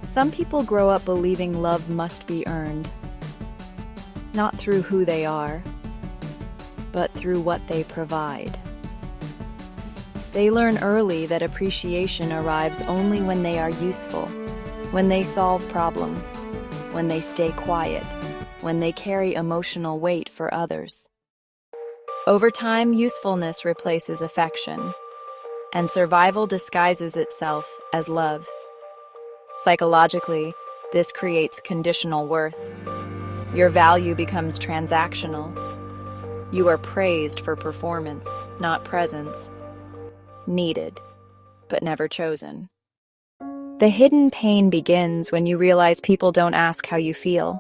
Some people grow up believing love must be earned, not through who they are, but through what they provide. They learn early that appreciation arrives only when they are useful, when they solve problems, when they stay quiet, when they carry emotional weight for others. Over time, usefulness replaces affection, and survival disguises itself as love. Psychologically, this creates conditional worth. Your value becomes transactional. You are praised for performance, not presence. Needed, but never chosen. The hidden pain begins when you realize people don't ask how you feel.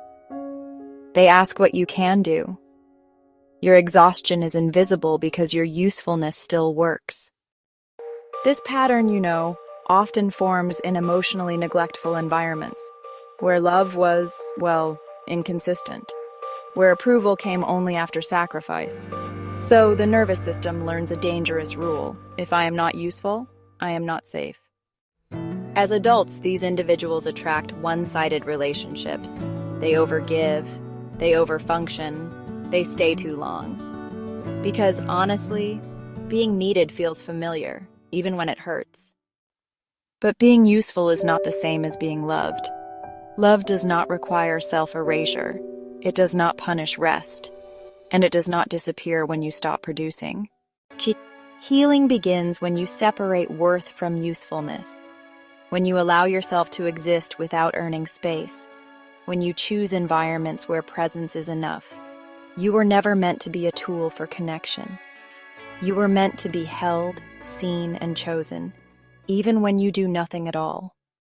They ask what you can do. Your exhaustion is invisible because your usefulness still works. This pattern, often forms in emotionally neglectful environments, where love was, inconsistent, where approval came only after sacrifice. So the nervous system learns a dangerous rule: if I am not useful, I am not safe. As adults, these individuals attract one-sided relationships. They overgive, they overfunction, they stay too long. Because honestly, being needed feels familiar, even when it hurts. But being useful is not the same as being loved. Love does not require self-erasure. It does not punish rest. And it does not disappear when you stop producing. Healing begins when you separate worth from usefulness, when you allow yourself to exist without earning space, when you choose environments where presence is enough. You were never meant to be a tool for connection. You were meant to be held, seen, and chosen, even when you do nothing at all.